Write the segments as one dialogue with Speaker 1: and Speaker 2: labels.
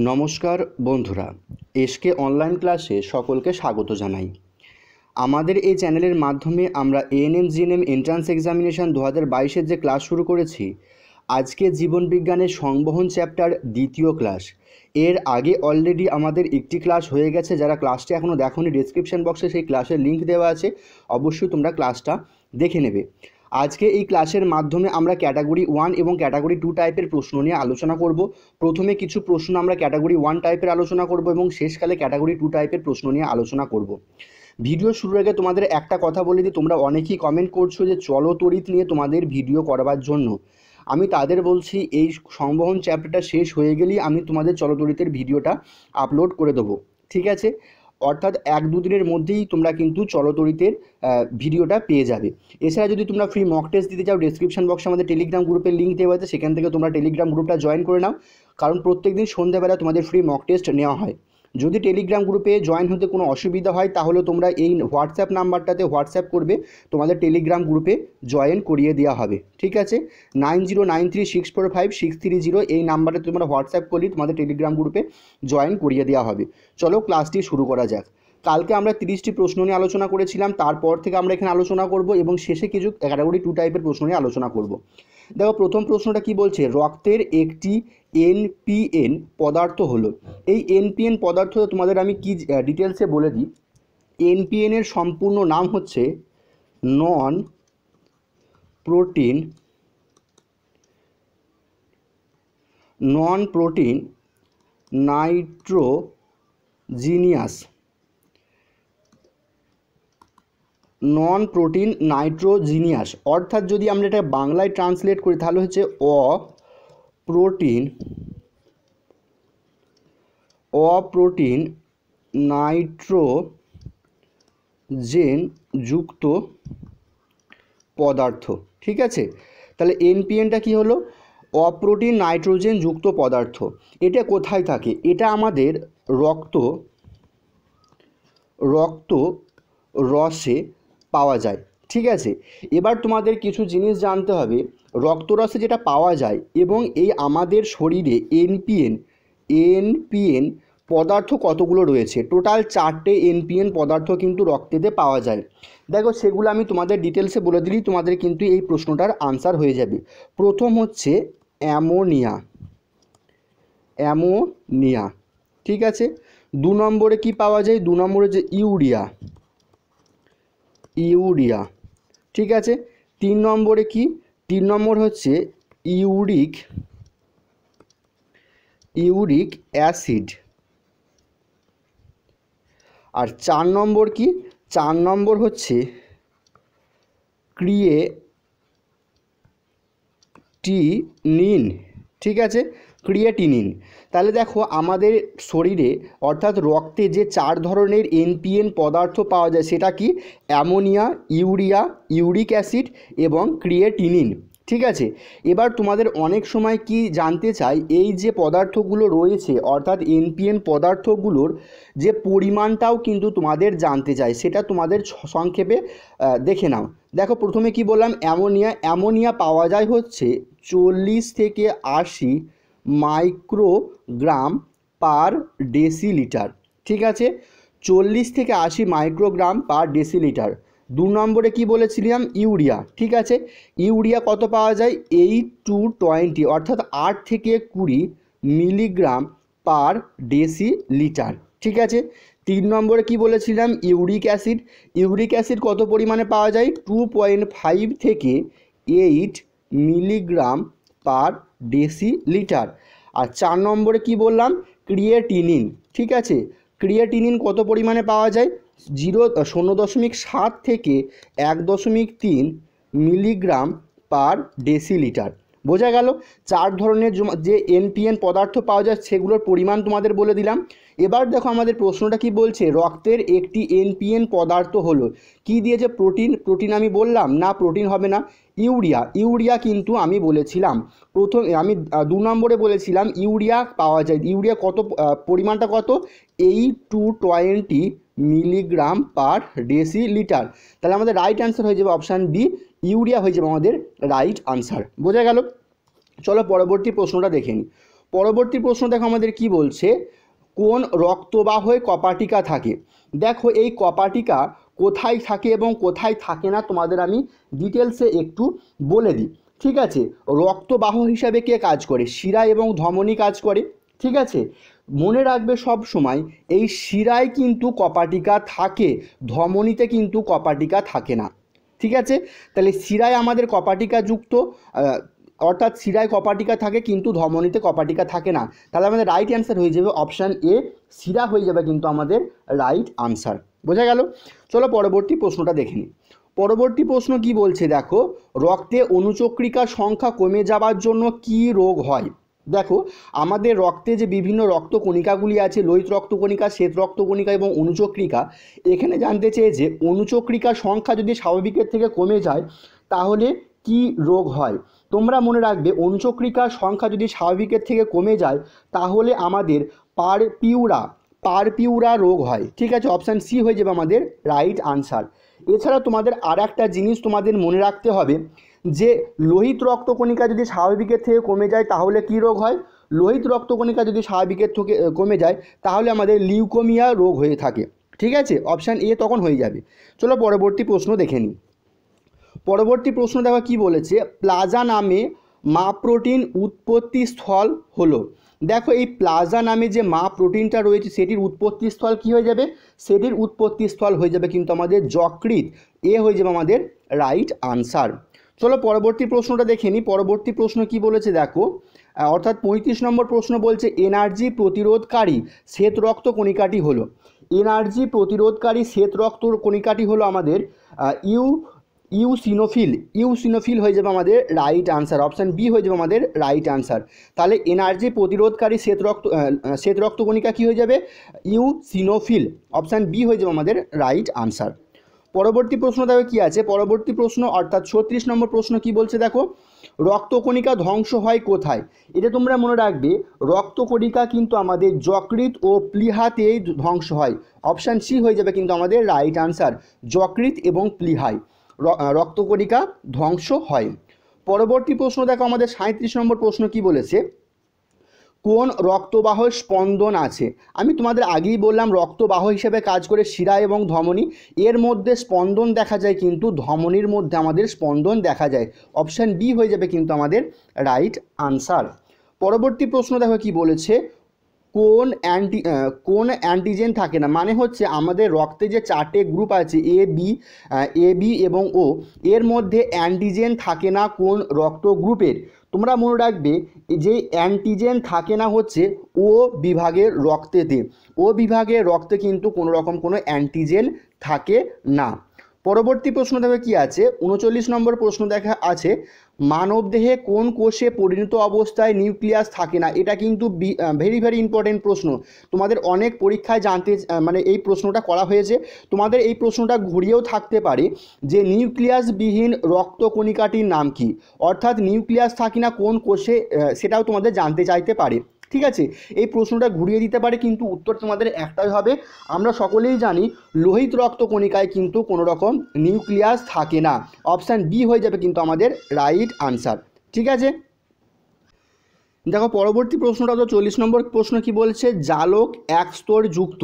Speaker 1: নমস্কার বন্ধুরা, SK online ক্লাসে সকলকে স্বাগত জানাই। আমাদের এই চ্যানেলের মাধ্যমে আমরা এএনএম জিএনএম এন্ট্রান্স এক্সামিনেশান 2022-এর যে ক্লাস শুরু করেছি, আজকে জীবনবিজ্ঞানের সংবহন চ্যাপ্টার দ্বিতীয় ক্লাস। এর আগে অলরেডি আমাদের একটি ক্লাস হয়ে গেছে। যারা ক্লাসটি এখনও দেখোনি, ডেসক্রিপশন বক্সে সেই ক্লাসের লিঙ্ক দেওয়া আছে, অবশ্যই তোমরা ক্লাসটা দেখে নেবে। আজকে এই ক্লাসের মাধ্যমে আমরা ক্যাটাগরি 1 এবং ক্যাটাগরি 2 টাইপের প্রশ্ন নিয়ে আলোচনা করব। প্রথমে কিছু প্রশ্ন আমরা ক্যাটাগরি 1 টাইপের আলোচনা করব এবং শেষকালে ক্যাটাগরি 2 টাইপের প্রশ্ন নিয়ে আলোচনা করব। ভিডিও শুরুর আগে তোমাদের একটা কথা বলে দিই, তোমরা অনেকেই কমেন্ট করছো যে চলতরিৎ নিয়ে তোমাদের ভিডিও করবার জন্য। আমি তাদের বলছি, এই সংবহন চ্যাপ্টারটা শেষ হয়ে গেলেই আমি তোমাদের চলতরিতের ভিডিওটা আপলোড করে দেবো, ঠিক আছে? অর্থাৎ 1-2 দিনের মধ্যেই তোমরা কিন্তু চলতরিতের ভিডিওটা পেয়ে যাবে। এছাড়া যদি তোমরা ফ্রি মক টেস্ট দিতে চাও, ডেসক্রিপশন বক্সে আমাদের টেলিগ্রাম গ্রুপের লিঙ্ক দেওয়া আছে, সেখান থেকে তোমরা টেলিগ্রাম গ্রুপটা জয়েন করে নাও। কারণ প্রত্যেকদিন সন্ধ্যাবেলা তোমাদের ফ্রি মক টেস্ট নেওয়া হয়। যদি টেলিগ্রাম গ্রুপে জয়েন হতে কোনো অসুবিধা হয়, তাহলে তোমরা এই হোয়াটসঅ্যাপ নাম্বারটাতে হোয়াটসঅ্যাপ করবে, তোমাদের টেলিগ্রাম গ্রুপে জয়েন করিয়ে দেওয়া হবে, ঠিক আছে? 9093645630 এই নাম্বারে তোমরা হোয়াটসঅ্যাপ করলেই তোমাদের টেলিগ্রাম গ্রুপে জয়েন করিয়ে দেওয়া হবে। চলো ক্লাসটি শুরু করা যাক। কালকে আমরা 30টি প্রশ্ন নিয়ে আলোচনা করেছিলাম, তারপর থেকে আমরা এখানে আলোচনা করব এবং শেষে কিছু ক্যাটাগরি 2 টাইপের প্রশ্ন নিয়ে আলোচনা করব। দেখো প্রথম প্রশ্নটা কি বলছে, রক্তের একটি এনপিএন পদার্থ হলো। এই এনপিএন পদার্থ তোমাদের আমি কি ডিটেলসে বলে দিই। এনপিএনের সম্পূর্ণ নাম হচ্ছে নন প্রোটিন নাইট্রোজিনিয়াস অর্থাৎ যদি আমরা এটা বাংলায় ট্রান্সলেট করি তাহলে হচ্ছে অপ্রোটিন নাইট্রোজেন যুক্ত পদার্থ, ঠিক আছে? তাহলে এনপিএনটা কি হলো? অপ্রোটিন নাইট্রোজেন যুক্ত পদার্থ। এটা কোথায় থাকে? এটা আমাদের রক্ত রসে পাওয়া যায়, ঠিক আছে? এবার তোমাদের কিছু জিনিস জানতে হবে। রক্তরসে যেটা পাওয়া যায় এবং এই আমাদের শরীরে এনপিএন পদার্থ কতগুলো রয়েছে? টোটাল 4টে এনপিএন পদার্থ কিন্তু রক্তেতে পাওয়া যায়। দেখো সেগুলো আমি তোমাদের ডিটেলসে বলে দিলেই তোমাদের কিন্তু এই প্রশ্নটার আনসার হয়ে যাবে। প্রথম হচ্ছে অ্যামোনিয়া, ঠিক আছে? 2 নম্বরে কি পাওয়া যায়? 2 নম্বরে যে ইউরিয়া, ঠিক আছে? 3 নম্বরে কি? 3 নম্বর হচ্ছে ইউরিক অ্যাসিড। আর 4 নম্বর কি? 4 নম্বর হচ্ছে ক্রিয়েটিনিন, ঠিক আছে? ক্রিয়েটিনিন। তাহলে দেখো আমাদের শরীরে অর্থাৎ রক্তে যে 4 ধরনের এনপিএন পদার্থ পাওয়া যায় সেটা কি? অ্যামোনিয়া, ইউরিয়া, ইউরিক অ্যাসিড এবং ক্রিয়েটিনিন, ঠিক আছে? এবার তোমাদের অনেক সময় কি জানতে চাই, এই যে পদার্থগুলো রয়েছে অর্থাৎ এনপিএন পদার্থগুলোর যে পরিমাণটাও কিন্তু তোমাদের জানতে চাই, সেটা তোমাদের সংক্ষেপে দেখে নাও। দেখো প্রথমে কি বললাম, অ্যামোনিয়া পাওয়া যায় হচ্ছে 40 থেকে 80 মাইক্রোগ্রাম পার ডেসিলিটার, ঠিক আছে? 40 থেকে 80 মাইক্রোগ্রাম পার ডেসিলিটার। 2 নম্বরে কি বলেছিলাম? ইউরিয়া, ঠিক আছে? ইউরিয়া কত পাওয়া যায়? 8 to 20 অর্থাৎ 8 থেকে 20 মিলিগ্রাম পার ডেসিলিটার, ঠিক আছে? 3 নম্বরে কি বলেছিলাম? ইউরিক অ্যাসিড কত পরিমাণে পাওয়া যায়? 2.5 থেকে 8 মিলিগ্রাম পার ডেসিলিটার। আর 4 নম্বরে কি বললাম? ক্রিয়েটিনিন, ঠিক আছে? ক্রিয়েটিনিন কত পরিমাণে পাওয়া যায়? 0.7 থেকে 1.3 মিলিগ্রাম পার ডেসিলিটার। বোঝা গেল? 4 ধরনের যে এনপিএন পদার্থ পাওয়া যায় সেগুলোর পরিমাণ তোমাদের বলে দিলাম। এবার দেখো আমাদের প্রশ্নটা কি বলছে, রক্তের একটি এনপিএন পদার্থ হলো। কি দিয়েছে? প্রোটিন আমি বললাম না, প্রোটিন হবে না। ইউরিয়া কিন্তু আমি বলেছিলাম আমি 2 নম্বরে বলেছিলাম ইউরিয়া পাওয়া যায়। ইউরিয়া কত পরিমাণটা কত? 8 to 20 মিলিগ্রাম পার ডেসিলিটার। তাহলে আমাদের রাইট অ্যান্সার হয়ে যাবে অপশান বি, ইউরিয়া হয়ে যাবে আমাদের রাইট আনসার। বোঝা গেল? চলো পরবর্তী প্রশ্নটা দেখে নিই। পরবর্তী প্রশ্ন দেখো আমাদের কি বলছে, কোন রক্তবাহে কপাটিকা থাকে। দেখো এই কপাটিকা কোথায় থাকে এবং কোথায় থাকে না তোমাদের আমি ডিটেলসে একটু বলে দিই। ঠিক আছে, রক্তবাহ হিসাবে কে কাজ করে, শিরা এবং ধমনী কাজ করে। ঠিক আছে, মনে রাখবে সব সময় এই শিরায় কিন্তু কপাটিকা থাকে, ধমনীতে কিন্তু কপাটিকা থাকে না। ঠিক আছে, তাহলে শিরায় আমাদের কপাটিকা যুক্ত, অর্থাৎ শিরায় কপাটিকা থাকে কিন্তু ধমনীতে কপাটিকা থাকে না। তাহলে আমাদের রাইট অ্যান্সার হয়ে যাবে অপশান এ, শিরা হয়ে যাবে কিন্তু আমাদের রাইট আনসার। বোঝা গেল? চলো পরবর্তী প্রশ্নটা দেখে নিই। পরবর্তী প্রশ্ন কি বলছে দেখো, রক্তে অনুচক্রিকার সংখ্যা কমে যাওয়ার জন্য কি রোগ হয়। দেখো আমাদের রক্তে যে বিভিন্ন রক্তকণিকাগুলি আছে, লোহিত রক্তকণিকা, শ্বেত রক্তকণিকা এবং অনুচক্রিকা, এখানে জানতে চেয়েছে অনুচক্রিকার সংখ্যা যদি স্বাভাবিকের থেকে কমে যায় তাহলে কি রোগ হয়। তোমরা মনে রাখবে অনুচক্রিকার সংখ্যা যদি স্বাভাবিকের থেকে কমে যায় তাহলে আমাদের পারপিউরা রোগ হয়। ঠিক আছে, অপশান সি হয়ে যাবে আমাদের রাইট আনসার। এছাড়া তোমাদের আর একটা জিনিস তোমাদের মনে রাখতে হবে যে লোহিত রক্তকণিকা যদি স্বাভাবিকের থেকে কমে যায় তাহলে কি রোগ হয়। লোহিত রক্তকণিকা যদি স্বাভাবিকের থেকে কমে যায় তাহলে আমাদের লিউকোমিয়া রোগ হয়ে থাকে। ঠিক আছে, অপশান এ তখন হয়ে যাবে। চলো পরবর্তী প্রশ্ন দেখে নিই। পরবর্তী প্রশ্ন দেখো কি বলেছে, প্লাজা নামে মা প্রোটিন উৎপত্তি স্থল হলো। দেখো এই প্লাজা নামে যে মা প্রোটিনটা রয়েছে সেটির উৎপত্তি স্থল কী হয়ে যাবে, সেটির উৎপত্তি স্থল হয়ে যাবে কিন্তু আমাদের যকৃৎ। এ হয়ে যাবে আমাদের রাইট আনসার। চলো পরবর্তী প্রশ্নটা দেখে নিই। পরবর্তী প্রশ্ন কি বলেছে দেখো, অর্থাৎ 35 নম্বর প্রশ্ন বলছে এনার্জি প্রতিরোধকারী শ্বেত রক্ত কণিকাটি হলো। এনার্জি প্রতিরোধকারী শ্বেত রক্ত কণিকাটি হলো আমাদের ইউসিনোফিল হয়ে যাবে আমাদের রাইট আনসার। অপশান বি হয়ে যাবে আমাদের রাইট আনসার। তাহলে এনার্জি প্রতিরোধকারী শ্বেত রক্তকণিকা কী হয়ে যাবে, ইউসিনোফিল। অপশান বি হয়ে যাবে আমাদের রাইট আনসার। পরবর্তী প্রশ্ন দেখো কি আছে। পরবর্তী প্রশ্ন অর্থাৎ 36 নম্বর প্রশ্ন কি বলছে দেখো, রক্তকণিকা ধ্বংস হয় কোথায়। এটা তোমরা মনে রাখবে, রক্তকণিকা কিন্তু আমাদের যকৃৎ ও প্লীহাতেই ধ্বংস হয়। অপশান সি হয়ে যাবে কিন্তু আমাদের রাইট আনসার, যকৃৎ এবং প্লীহায় রক্তকণিকা ধ্বংস হয়। পরবর্তী প্রশ্ন দেখো আমাদের 37 নম্বর প্রশ্ন কি বলেছে, কোন রক্তবাহ স্পন্দন আছে। আমি তোমাদের আগেই বললাম রক্তবাহ হিসেবে কাজ করে শিরা এবং ধমনী, এর মধ্যে স্পন্দন দেখা যায় কিন্তু ধমনীর মধ্যে আমাদের স্পন্দন দেখা যায়। অপশান বি হয়ে যাবে কিন্তু আমাদের রাইট আনসার। পরবর্তী প্রশ্ন দেখো কি বলেছে, কোন অ্যান্টিজেন থাকে না, মানে হচ্ছে আমাদের রক্তে যে 4টে গ্রুপ আছে এ বি এবং ও, এর মধ্যে অ্যান্টিজেন থাকে না কোন রক্ত গ্রুপের। তোমরা মনে রাখবে যে অ্যান্টিজেন থাকে না হচ্ছে ও বিভাগের রক্তেতে, ও বিভাগের রক্তে কিন্তু কোনো রকম কোনো অ্যান্টিজেন থাকে না। পরবর্তী প্রশ্ন দেখো কি আছে, 39 নম্বর প্রশ্ন দেখা আছে, মানবদেহে কোন কোষে পরিণত অবস্থায় নিউক্লিয়াস থাকে না। এটা কিন্তু ভেরি ইম্পর্টেন্ট প্রশ্ন, তোমাদের অনেক পরীক্ষায় মানে এই প্রশ্নটা করা হয়েছে। তোমাদের এই প্রশ্নটা ঘুরিয়েও থাকতে পারে যে নিউক্লিয়াসবিহীন রক্তকণিকাটির নাম কি, অর্থাৎ নিউক্লিয়াস থাকে না কোন কোষে, সেটাও তোমাদের জানতে চাইতে পারে। ঠিক আছে, এই প্রশ্নটা ঘুরিয়ে দিতে পারে কিন্তু উত্তর তোমাদের একটাই হবে। আমরা সকলেই জানি লোহিত রক্তকণিকায় কিন্তু কোনো রকম নিউক্লিয়াস থাকে না। অপশান বি হয়ে যাবে কিন্তু আমাদের রাইট আনসার। ঠিক আছে, দেখো পরবর্তী প্রশ্নটা তো 40 নম্বর প্রশ্ন কি বলছে, জালক এক স্তর যুক্ত।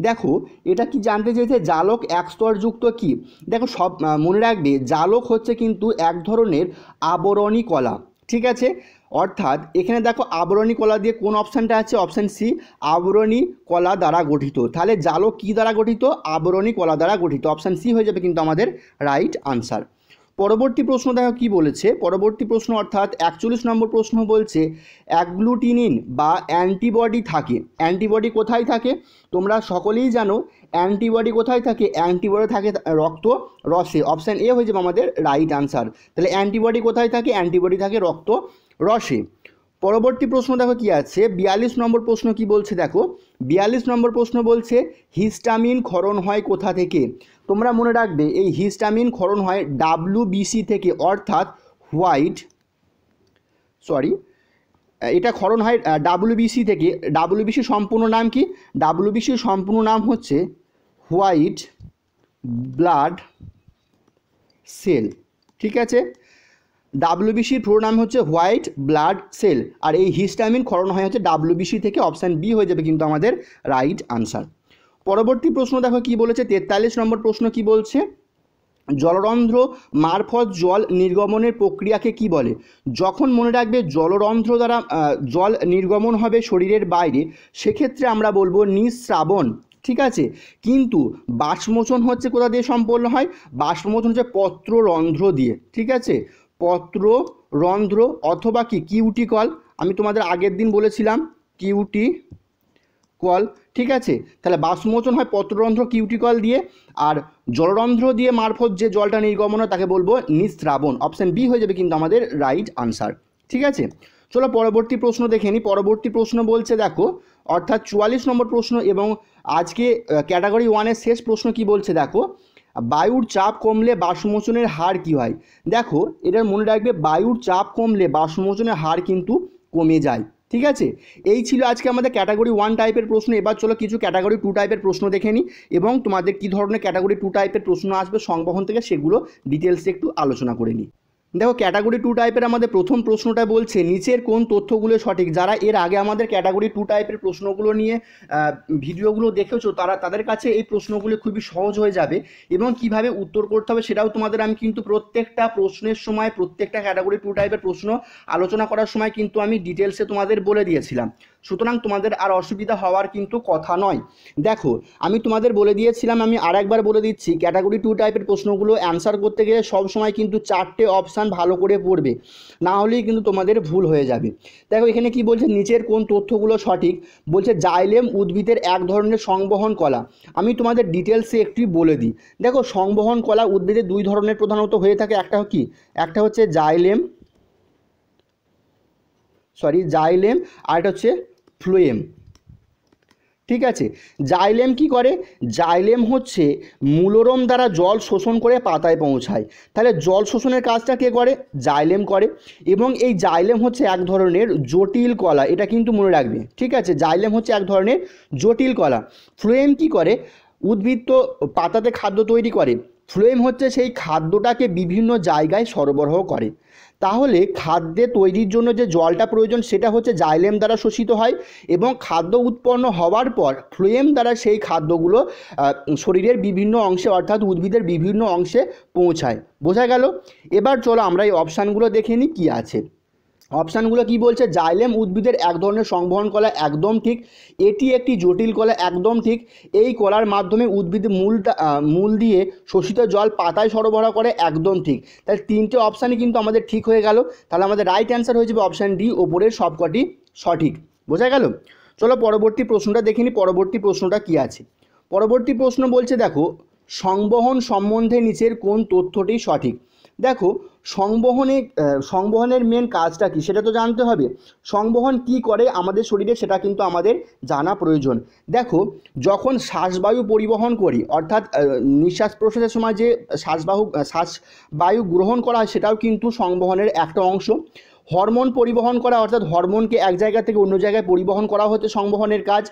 Speaker 1: দেখো এটা কি জানতে চেয়েছে, জালক এক স্তর যুক্ত কি। দেখো সব মনে রাখবে জালক হচ্ছে কিন্তু এক ধরনের আবরণী কলা। ঠিক আছে, অর্থাৎ এখানে দেখো আবরণী কলা দিয়ে কোন অপশানটা আছে, অপশান সি আবরণী কলা দ্বারা গঠিত। তাহলে জালক কি দ্বারা গঠিত, আবরণী কলা দ্বারা গঠিত। অপশান সি হয়ে যাবে কিন্তু আমাদের রাইট আনসার। পরবর্তী প্রশ্ন দেখো কি বলেছে। পরবর্তী প্রশ্ন অর্থাৎ 41 নম্বর প্রশ্ন বলছে অ্যাগ্লুটিনিন বা অ্যান্টিবডি থাকে। অ্যান্টিবডি কোথায় থাকে, তোমরা সকলেই জানো অ্যান্টিবডি কোথায় থাকে, অ্যান্টিবডি থাকে রক্ত রসে। অপশান এ হয়ে যাবে আমাদের রাইট আনসার। তাহলে অ্যান্টিবডি কোথায় থাকে, অ্যান্টিবডি থাকে রক্ত রসে। পরবর্তী প্রশ্ন দেখো কি আছে, 42 নম্বর প্রশ্ন কি বলছে দেখো, 42 নম্বর প্রশ্ন বলছে হিস্টামিন ক্ষরণ হয় কোথা থেকে। তোমরা মনে রাখবে এই হিস্টামিন ক্ষরণ হয় WBC থেকে, অর্থাৎ এটা ক্ষরণ হয় WBC থেকে। WBC সম্পূর্ণ নাম কি, WBC সম্পূর্ণ নাম হচ্ছে হোয়াইট ব্লাড সেল। ঠিক আছে, ডাব্লিউবিসির পুরো নাম হচ্ছে হোয়াইট ব্লাড সেল, আর এই হিস্টামিন ক্ষরণ হয় হচ্ছে ডাব্লিউবিসি থেকে, অপশান বি হয়ে যাবে কিন্তু আমাদের রাইট আনসার। পরবর্তী প্রশ্ন দেখো কি বলেছে, 43 নম্বর প্রশ্ন কি বলছে, জলরন্ধ্র মারফত জল নির্গমনের প্রক্রিয়াকে কি বলে? যখন মনে রাখবে জলরন্ধ্র দ্বারা জল নির্গমন হবে শরীরের বাইরে, সেক্ষেত্রে আমরা বলবো নিঃস্রাবণ, ঠিক আছে। কিন্তু বাষ্পমোচন হচ্ছে কোথা দিয়ে সম্পন্ন হয়? বাষ্পমোচন হচ্ছে পত্ররন্ধ্র দিয়ে, ঠিক আছে, পত্ররন্ধ্র অথবা কি কিউটিকল, আমি তোমাদের আগের দিন বলেছিলাম কিউটিকল, ঠিক আছে। তাহলে বাষ্পমোচন হয় পত্ররন্ধ্র কিউটিকল দিয়ে, আর জলরন্ধ্র দিয়ে মারফত যে জলটা নির্গমন হয় তাকে বলবো নিঃস্রাবণ, অপশান বি হয়ে যাবে কিন্তু আমাদের রাইট আনসার, ঠিক আছে। চলো পরবর্তী প্রশ্ন দেখে নিই। পরবর্তী প্রশ্ন বলছে দেখো, অর্থাৎ 44 নম্বর প্রশ্ন এবং আজকে ক্যাটাগরি 1-এর শেষ প্রশ্ন কি বলছে দেখো, বায়ুর চাপ কমলে বাষ্পমোচনের হার কি হয়? দেখো এটা মনে রাখবে, বায়ুর চাপ কমলে বাষ্পমোচনের হার কিন্তু কমে যায়, ঠিক আছে। এই ছিল আজকে আমাদের ক্যাটাগরি 1 টাইপের প্রশ্ন। এবার চলো কিছু ক্যাটাগরি 2 টাইপের প্রশ্ন দেখে নিই এবং তোমাদের কী ধরনের ক্যাটাগরি 2 টাইপের প্রশ্ন আসবে সংবহন থেকে সেগুলো ডিটেলসে একটু আলোচনা করে নিই। দেখো ক্যাটাগরি 2 টাইপের আমাদের প্রথম প্রশ্নটা বলছে, নিচের কোন তথ্যগুলো সঠিক? যারা এর আগে আমাদের ক্যাটাগরি 2 টাইপের প্রশ্নগুলো নিয়ে ভিডিওগুলো দেখেছো তাদের কাছে এই প্রশ্নগুলো খুবই সহজ হয়ে যাবে এবং কিভাবে উত্তর করতে হবে সেটাও তোমাদের আমি কিন্তু প্রত্যেকটা প্রশ্নের সময়, প্রত্যেকটা ক্যাটাগরি 2 টাইপের প্রশ্ন আলোচনা করার সময় কিন্তু আমি ডিটেলসে তোমাদের বলে দিয়েছিলাম, সুতরাং তোমাদের আর অসুবিধা হওয়ার কিন্তু কথা নয়। দেখো আমি তোমাদের বলে দিয়েছিলাম, আমি আরেকবার বলে দিচ্ছি, ক্যাটাগরি 2 টাইপের প্রশ্নগুলো অ্যান্সার করতে গেলে সব সময় কিন্তু 4টে অপশান ভালো করে পড়বে, না হলেই কিন্তু তোমাদের ভুল হয়ে যাবে। দেখো এখানে কি বলছে, নিচের কোন তথ্যগুলো সঠিক? বলছে জাইলেম উদ্ভিদের এক ধরনের সংবহন কলা। আমি তোমাদের ডিটেলসে একটু বলে দিই। দেখো সংবহন কলা উদ্ভিদের 2 ধরনের প্রধানত হয়ে থাকে, একটা হচ্ছে জাইলেম আর একটা হচ্ছে ফ্লোয়েম, ঠিক আছে। জাইলেম কি করে? জাইলেম হচ্ছে মূলরম দ্বারা জল শোষণ করে পাতায় পৌঁছায়। তাহলে জল শোষণের কাজটা কে করে? জাইলেম করে। এবং এই জাইলেম হচ্ছে এক ধরনের জটিল কলা, এটা কিন্তু মনে রাখবে, ঠিক আছে। জাইলেম হচ্ছে এক ধরনের জটিল কলা। ফ্লোয়েম কি করে? উদ্ভিদ তো পাতাতে খাদ্য তৈরি করে, ফ্লোয়েম হচ্ছে সেই খাদ্যটাকে বিভিন্ন জায়গায় সরবরাহ করে। তাহলে খাদ্যে তৈরির জন্য যে জলটা প্রয়োজন সেটা হচ্ছে জাইলেম দ্বারা শোষিত হয় এবং খাদ্য উৎপন্ন হওয়ার পর ফ্লোয়েম দ্বারা সেই খাদ্যগুলো শরীরের বিভিন্ন অংশে অর্থাৎ উদ্ভিদের বিভিন্ন অংশে পৌঁছায়। বোঝা গেল? এবার চলো আমরা এই অপশানগুলো দেখে নিই কী আছে। অপশানগুলো কি বলছে, জাইলেম উদ্ভিদের এক ধরনের সংবহন কলা, একদম ঠিক। এটি একটি জটিল কলা, একদম ঠিক। এই কলার মাধ্যমে উদ্ভিদ মূল দিয়ে শোষিত জল পাতায় সরবরাহ করে, একদম ঠিক। তাহলে 3টে অপশানই কিন্তু আমাদের ঠিক হয়ে গেল। তাহলে আমাদের রাইট অ্যান্সার হয়ে যাবে অপশান ডি, ওপরের সবকটি সঠিক। বোঝা গেল? চলো পরবর্তী প্রশ্নটা দেখে নিই, পরবর্তী প্রশ্নটা কি আছে। পরবর্তী প্রশ্ন বলছে দেখো, সংবহন সম্বন্ধে নিচের কোন তথ্যটি সঠিক? দেখো সংবহনের মেন কাজটা কি সেটা তো জানতে হবে। সংবহন কি করে আমাদের শরীরে সেটা কিন্তু আমাদের জানা প্রয়োজন। দেখো যখন শ্বাসবায়ু পরিবহন করি, অর্থাৎ নিঃশ্বাস প্রশ্বাসের সময় যে শ্বাসবায়ু গ্রহণ করা হয় সেটাও কিন্তু সংবহনের একটা অংশ। হরমোন পরিবহন করা, অর্থাৎ হরমোনকে এক জায়গা থেকে অন্য জায়গায় পরিবহন করা হচ্ছে সংবহনের কাজ।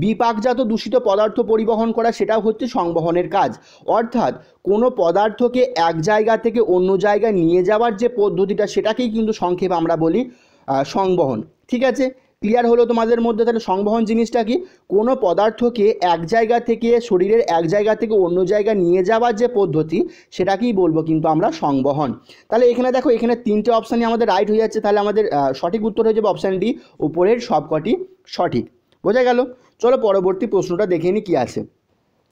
Speaker 1: বিপাকজাত দূষিত পদার্থ পরিবহন করা, সেটাও হচ্ছে সংবহনের কাজ। অর্থাৎ কোনো পদার্থকে এক জায়গা থেকে অন্য জায়গায় নিয়ে যাওয়ার যে পদ্ধতিটা সেটাকেই কিন্তু সংক্ষেপে আমরা বলি সংবহন, ঠিক আছে। ক্লিয়ার হলো তোমাদের মধ্যে? তাহলে সংবহন জিনিসটা কি? কোনো পদার্থকে এক জায়গা থেকে শরীরের এক জায়গা থেকে অন্য জায়গায় নিয়ে যাওয়ার যে পদ্ধতি সেটাকেই বলবো কিন্তু আমরা সংবহন। তাহলে এখানে দেখো, এখানে 3টে অপশানই আমাদের রাইট হয়ে যাচ্ছে। তাহলে আমাদের সঠিক উত্তর হয়ে যাবে অপশান ডি, উপরের সবকটি সঠিক। বোঝা গেল? চলো পরবর্তী প্রশ্নটা দেখে নিই কী আছে।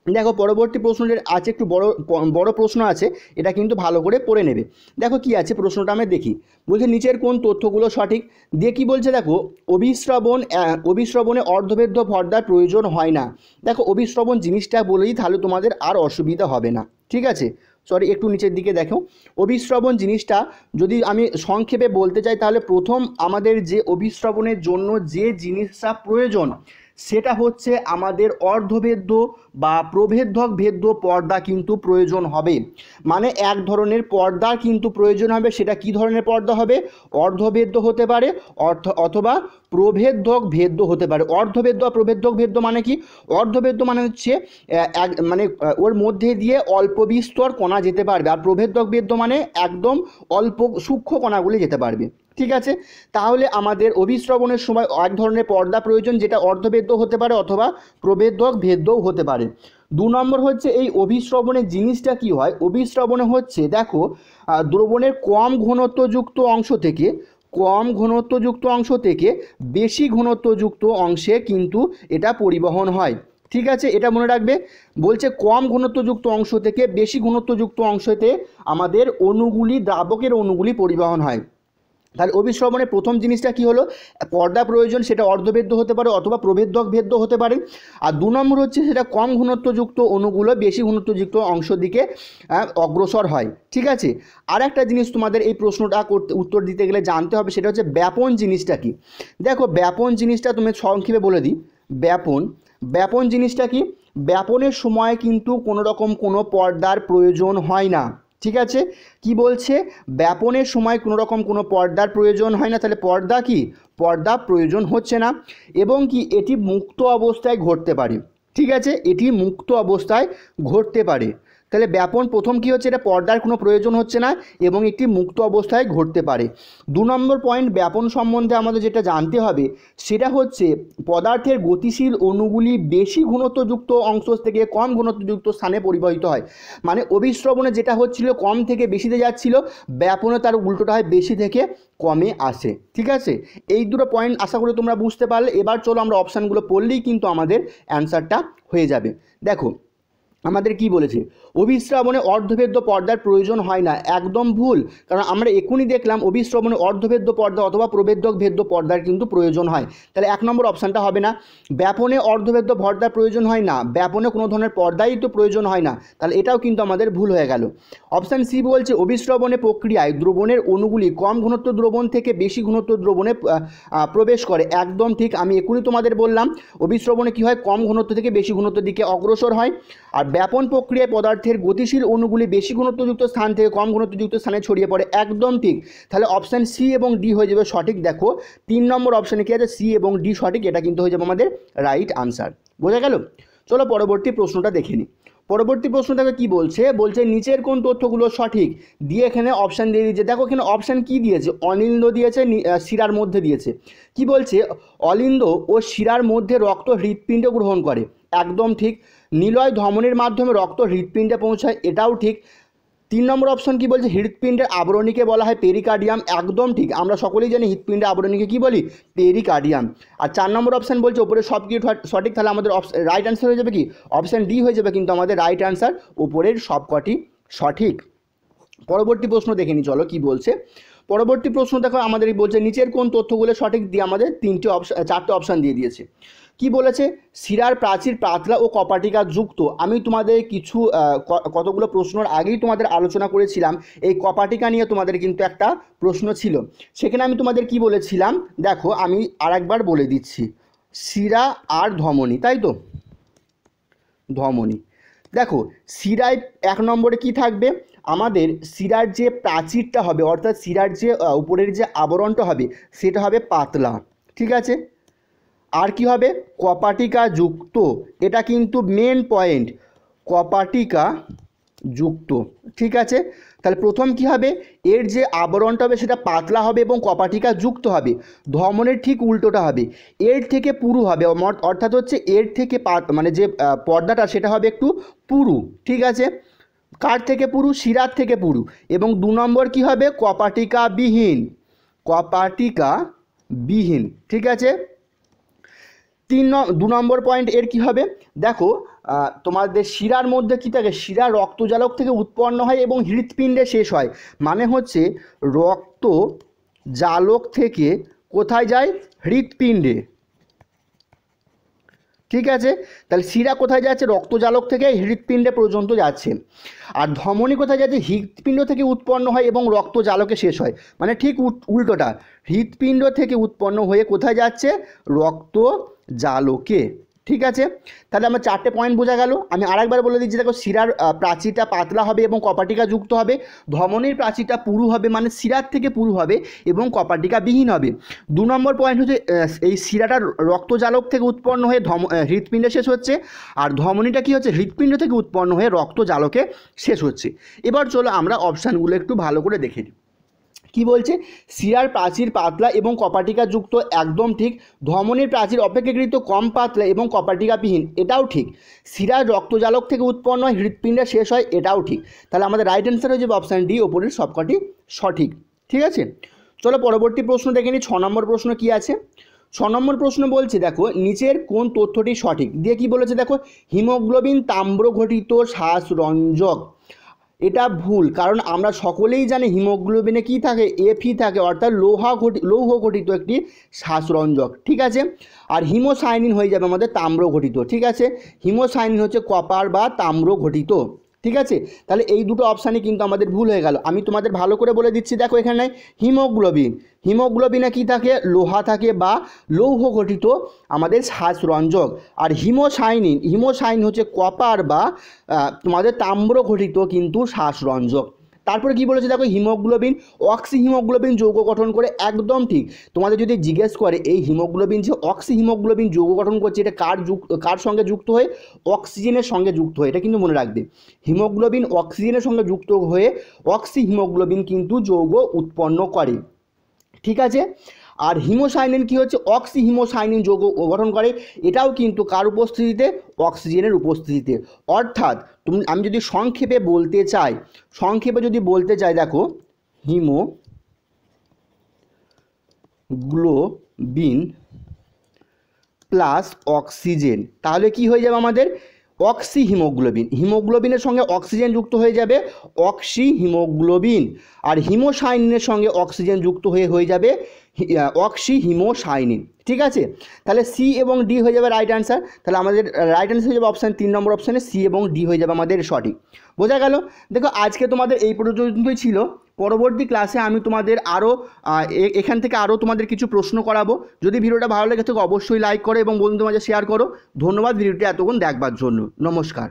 Speaker 1: দেখো পরবর্তী প্রশ্নটার আছে একটু বড় প্রশ্ন আছে, এটা কিন্তু ভালো করে পড়ে নেবে। দেখো কি আছে প্রশ্নটা আমি দেখি। বলছে নিচের কোন তথ্যগুলো সঠিক? দিয়ে কি বলছে দেখো, অভিশ্রবণে অর্ধভেদ্য পর্দার প্রয়োজন হয় না। দেখো অভিশ্রবণ জিনিসটা বলেই তাহলে তোমাদের আর অসুবিধা হবে না, ঠিক আছে। সরি একটু নিচের দিকে দেখো, অভিশ্রবণ জিনিসটা যদি আমি সংক্ষেপে বলতে চাই তাহলে প্রথম আমাদের যে অভিশ্রবণের জন্য যে জিনিসটা প্রয়োজন সেটা হচ্ছে আমাদের অর্ধভেদ্য বা প্রভেদক ভেদ্য পর্দা কিন্তু প্রয়োজন হবে। মানে এক ধরনের পর্দা কিন্তু প্রয়োজন হবে। সেটা কি ধরনের পর্দা হবে? অর্ধভেদ্য হতে পারে অথবা প্রভেদক ভেদ্য হতে পারে। অর্ধভেদ্য আর প্রভেদক ভেদ্য মানে কি? অর্ধভেদ্য মানে হচ্ছে ওর মধ্যে দিয়ে অল্প বিস্তর কণা যেতে পারবে, আর প্রভেদক ভেদ্য মানে একদম অল্প সূক্ষ্ম কণাগুলি যেতে পারবে। ঠিক আছে, তাহলে আমাদের অভিস্রবণের সময় এক ধরনের পর্দা প্রয়োজন, যেটা অর্ধভেদ্য হতে পারে অথবা প্রভেদক ভেদ্যও হতে পারে। 2 নম্বর হচ্ছে এই অভিস্রবণের জিনিসটা কি হয়? অভিস্রবণে হচ্ছে দেখো দ্রবণের কম ঘনত্বযুক্ত অংশ থেকে বেশি ঘনত্বযুক্ত অংশে কিন্তু এটা পরিবহন হয়। ঠিক আছে, এটা মনে রাখবে। বলছে কম ঘনত্বযুক্ত অংশ থেকে বেশি ঘনত্বযুক্ত অংশতে আমাদের দ্রাবকের অণুগুলি পরিবহন হয়। তাহলে অভিস্রবণের প্রথম জিনিসটা কি হলো? পর্দা প্রয়োজন, সেটা অর্ধভেদ্য হতে পারে অথবা প্রভেদক ভেদ্য হতে পারে। আর 2 নম্বর হচ্ছে সেটা কম ঘনত্বযুক্ত অণুগুলো বেশি ঘনত্বযুক্ত অংশ দিকে অগ্রসর হয়। ঠিক আছে, আর একটা জিনিস তোমাদের এই প্রশ্নটা উত্তর দিতে গেলে জানতে হবে, সেটা হচ্ছে ব্যাপন জিনিসটা কি। দেখো ব্যাপন জিনিসটা তুমি সংক্ষেপে বলে দিই। ব্যাপন জিনিসটা কি? ব্যাপনের সময় কিন্তু কোনো পর্দার প্রয়োজন হয় না। ঠিক আছে, কি বলছে? ব্যাপনের সময় কোনো পর্দার প্রয়োজন হয় না। তাহলে পর্দা প্রয়োজন হচ্ছে না, এবং কি এটি মুক্ত অবস্থায় ঘটতে পারে। ঠিক আছে, এটি মুক্ত অবস্থায় ঘটতে পারে। তাহলে ব্যাপন প্রথম কি হচ্ছে? এটা পর্দার কোনো প্রয়োজন হচ্ছে না এবং একটি মুক্ত অবস্থায় ঘটতে পারে। 2 নম্বর পয়েন্ট, ব্যাপন সম্বন্ধে আমাদের যেটা জানতে হবে সেটা হচ্ছে পদার্থের গতিশীল অণুগুলি বেশি ঘনত্বযুক্ত অংশ থেকে কম ঘনত্বযুক্ত স্থানে পরিবাহিত হয়। মানে অভিস্রবণে যেটা হচ্ছিল কম থেকে বেশিতে যাচ্ছিল, ব্যাপনে তার উল্টোটা হয় বেশি থেকে কমে আসে। ঠিক আছে, এই দুটো পয়েন্ট আশা করি তোমরা বুঝতে পারলে। এবার চলো আমরা অপশানগুলো পড়লেই কিন্তু আমাদের অ্যান্সারটা হয়ে যাবে। দেখো আমাদের কি বলেছে? অভিস্রবণে অর্ধভেদ্য পর্দার প্রয়োজন হয় না। একদম ভুল, কারণ আমরা এখনই দেখলাম অভিস্রবণে অর্ধভেদ্য পর্দা অথবা প্রভেদক ভেদ্য পর্দার কিন্তু প্রয়োজন হয়। তাহলে 1 নম্বর অপশানটা হবে না। ব্যাপনে অর্ধভেদ্য পর্দার প্রয়োজন হয় না, ব্যাপনে কোনো ধরনের পর্দাই তো প্রয়োজন হয় না, তাহলে এটাও কিন্তু আমাদের ভুল হয়ে গেল। অপশান সি বলছে অভিস্রবণে প্রক্রিয়ায় দ্রবণের অণুগুলি কম ঘনত্ব দ্রবণ থেকে বেশি ঘনত্ব দ্রবণে প্রবেশ করে। একদম ঠিক, আমি এখনই তোমাদের বললাম অভিস্রবণে কি হয়? কম ঘনত্ব থেকে বেশি ঘনত্বের দিকে অগ্রসর হয়। আর ব্যাপন প্রক্রিয়ায় পদার্থের গতিশীল অণুগুলি বেশি ঘনত্বযুক্ত স্থান থেকে কম ঘনত্বযুক্ত স্থানে ছড়িয়ে পড়ে। একদম ঠিক, তাহলে অপশান সি এবং ডি হয়ে যাবে সঠিক। দেখো 3 নম্বর অপশানে কি আছে? সি এবং ডি সঠিক, এটা কিন্তু হয়ে যাবে আমাদের রাইট আনসার। বোঝা গেল? চলো পরবর্তী প্রশ্নটা দেখে নিই। পরবর্তী প্রশ্নটাকে কি বলছে? বলছে নিচের কোন তথ্যগুলো সঠিক দিয়ে এখানে অপশান দিয়ে দিয়েছে। দেখো এখানে অপশান কি দিয়েছে? অনিন্দ দিয়েছে, শিরার মধ্যে দিয়েছে। কি বলছে? অলিন্দ ও শিরার মধ্যে রক্ত হৃৎপিণ্ড গ্রহণ করে। একদম ঠিক। নিলয় ধমনির মাধ্যমে রক্ত হৃৎপিণ্ডে পৌঁছায়, এটাও ঠিক। 3 নম্বর অপশন কি বলছে? হৃৎপিণ্ডের আবরণীকে বলা হয় পেরিকার্ডিয়াম। একদম ঠিক, আমরা সকলেই জানি হৃৎপিণ্ডের আবরণীকে কি বলি? পেরিকার্ডিয়াম। আর 4 নম্বর অপশান বলছে ওপরে সব কিছু সঠিক, তাহলে আমাদের রাইট অ্যান্সার হয়ে যাবে কি? অপশান ডি হয়ে যাবে কিন্তু আমাদের রাইট অ্যান্সার, ওপরের সবকটি সঠিক। পরবর্তী প্রশ্ন দেখে নি, চলো কি বলছে। পরবর্তী প্রশ্ন দেখো আমাদের বলছে নিচের কোন তথ্যগুলো সঠিক দিয়ে আমাদের 4টে অপশান দিয়ে দিয়েছে। কি বলেছে? শিরার প্রাচীর পাতলা ও কপাটিকা যুক্ত। আমি তোমাদের কতগুলো প্রশ্নের আগেই তোমাদের আলোচনা করেছিলাম, এই কপাটিকা নিয়ে তোমাদের কিন্তু একটা প্রশ্ন ছিল। সেখানে আমি তোমাদের কি বলেছিলাম দেখো, আমি আরেকবার বলে দিচ্ছি। শিরা আর ধমনী, তাই তো? ধমনী। দেখো শিরায় 1 নম্বরে কি থাকবে? আমাদের শিরার যে প্রাচীরটা হবে, অর্থাৎ শিরার যে উপরের যে আবরণটা হবে সেটা হবে পাতলা। ঠিক আছে, আর কি হবে? কপাটিকা যুক্ত। এটা কিন্তু মেন পয়েন্ট, কপাটিকা যুক্ত। ঠিক আছে, তাহলে প্রথম কি হবে? এর যে আবরণটা হবে সেটা পাতলা হবে এবং কপাটিকা যুক্ত হবে। ধমনের ঠিক উল্টোটা হবে, এর থেকে পুরু হবে, অর্থাৎ হচ্ছে এর থেকে মানে যে পর্দাটা সেটা হবে একটু পুরু। ঠিক আছে, কার থেকে পুরু? শিরার থেকে পুরু। এবং 2 নম্বর কি হবে? কপাটিকা বিহীন। ঠিক আছে। 2 নম্বর পয়েন্ট এর কি হবে? দেখো তোমাদের শিরার মধ্যে কি থাকে? শিরা রক্তজালক থেকে উৎপন্ন হয় এবং হৃৎপিণ্ডে শেষ হয়। মানে হচ্ছে রক্তজালক থেকে কোথায় যায়? হৃৎপিণ্ডে। ঠিক আছে, তাহলে শিরা কোথায় যাচ্ছে? রক্তজালক থেকে হৃৎপিণ্ডে পর্যন্ত যাচ্ছে। আর ধমনী কোথায় যাচ্ছে? হৃৎপিণ্ড থেকে উৎপন্ন হয় এবং রক্তজালকে শেষ হয়। মানে ঠিক উল্টোটা, হৃৎপিণ্ড থেকে উৎপন্ন হয়ে কোথায় যাচ্ছে? রক্তজালকে। ঠিক আছে, তাহলে আমার 4টে পয়েন্ট বোঝা গেল। আমি আরেকবার বলে দিচ্ছি, দেখো শিরার প্রাচীরটা পাতলা হবে এবং কপাটিকা যুক্ত হবে, ধমনীর প্রাচীরটা পুরু হবে মানে শিরার থেকে পুরু হবে এবং কপাটিকা বিহীন হবে। 2 নম্বর পয়েন্ট হচ্ছে এই শিরাটা রক্তজালক থেকে উৎপন্ন হয়ে হৃৎপিণ্ডে শেষ হচ্ছে, আর ধমনীটা কি হচ্ছে হৃৎপিণ্ড থেকে উৎপন্ন হয়ে রক্তজালকে শেষ হচ্ছে। এবার চলো আমরা অপশানগুলো একটু ভালো করে দেখে নিই। কি বলছে, শিরার প্রাচীর পাতলা এবং কপাটিকা যুক্ত, একদম ঠিক। ধমনীর প্রাচীর অপেক্ষাকৃত কম পাতলা এবং কপাটিকাবিহীন, এটাও ঠিক। শিরার রক্তজালক থেকে উৎপন্ন হয় হৃৎপিণ্ডে শেষ হয়, এটাও ঠিক। তাহলে আমাদের রাইট অ্যান্সার হয়ে যাবে অপশান ডি, ওপরের সবকটি সঠিক। ঠিক আছে, চলো পরবর্তী প্রশ্ন দেখে নিই। 6 নম্বর প্রশ্ন কি আছে। 6 নম্বর প্রশ্ন বলছে, দেখো নিচের কোন তথ্যটি সঠিক দিয়ে কি বলেছে, দেখো হিমোগ্লোবিন তাম্র ঘটিত শ্বাসরঞ্জক। এটা ভুল, কারণ আমরা সকলেই জানি হিমোগ্লোবিনে কি থাকে, এফি থাকে, অর্থাৎ লৌহ ঘটিত একটি শ্বাসরঞ্জক। ঠিক আছে, আর হিমোসাইনিন হয়ে যাবে আমাদের তাম্র ঘটিত। ঠিক আছে, হিমোসাইনিন হচ্ছে কপার বা তাম্র ঘটিত। ঠিক আছে, তাহলে এই দুটো অপশানই কিন্তু আমাদের ভুল হয়ে গেল। আমি তোমাদের ভালো করে বলে দিচ্ছি, দেখো এখানে হিমোগ্লোবিনে কি থাকে, লোহা থাকে বা লৌহ ঘটিত আমাদের শ্বাসরঞ্জক। আর হিমোসাইনিন হচ্ছে কপার বা তোমাদের তাম্র ঘটিত কিন্তু শ্বাসরঞ্জক। তারপরে কি বলেছে, দেখো হিমোগ্লোবিন অক্সি হিমোগ্লোবিন যৌগ গঠন করে, একদম ঠিক। তোমাদের যদি জিজ্ঞেস করে এই হিমোগ্লোবিন যে অক্সি হিমোগ্লোবিন যৌগ গঠন করছে, এটা কার সঙ্গে যুক্ত হয়ে, অক্সিজেনের সঙ্গে যুক্ত হয়ে, এটা কিন্তু মনে রাখবে। হিমোগ্লোবিন অক্সিজেনের সঙ্গে যুক্ত হয়ে অক্সি হিমোগ্লোবিন কিন্তু যৌগ উৎপন্ন করে। ঠিক আছে, আর হিমোসাইনিন কি হচ্ছে, অক্সি হিমোসাইনিন যৌগ গঠন করে, এটাও কিন্তু কার উপস্থিতিতে, অক্সিজেনের উপস্থিতিতে। অর্থাৎ আমি যদি সংক্ষেপে বলতে চাই, দেখো হিমোগ্লোবিন প্লাস অক্সিজেন, তাহলে কি হয়ে যাবে আমাদের অক্সি হিমোগ্লোবিনের সঙ্গে অক্সিজেন যুক্ত হয়ে যাবে অক্সি হিমোগ্লোবিন, আর হিমোসাইনিনের সঙ্গে অক্সিজেন যুক্ত হয়ে যাবে অক্সি হিমোসাইনিন। ঠিক আছে, তাহলে সি এবং ডি হয়ে যাবে রাইট অ্যান্সার। তাহলে আমাদের রাইট অ্যান্সার হয়ে যাবে অপশান 3 নম্বর অপশানে সি এবং ডি হয়ে যাবে আমাদের সঠিক। বোঝা গেল। দেখো আজকে তোমাদের এই পর্যন্তই ছিল। পরবর্তী ক্লাসে আমি তোমাদের আরও এখান থেকে আরও তোমাদের কিছু প্রশ্ন করাবো। যদি ভিডিওটা ভালো লেগে থাকে অবশ্যই লাইক করো এবং বন্ধুদের মাঝে শেয়ার করো। ধন্যবাদ ভিডিওটি এতক্ষণ দেখবার জন্য। নমস্কার।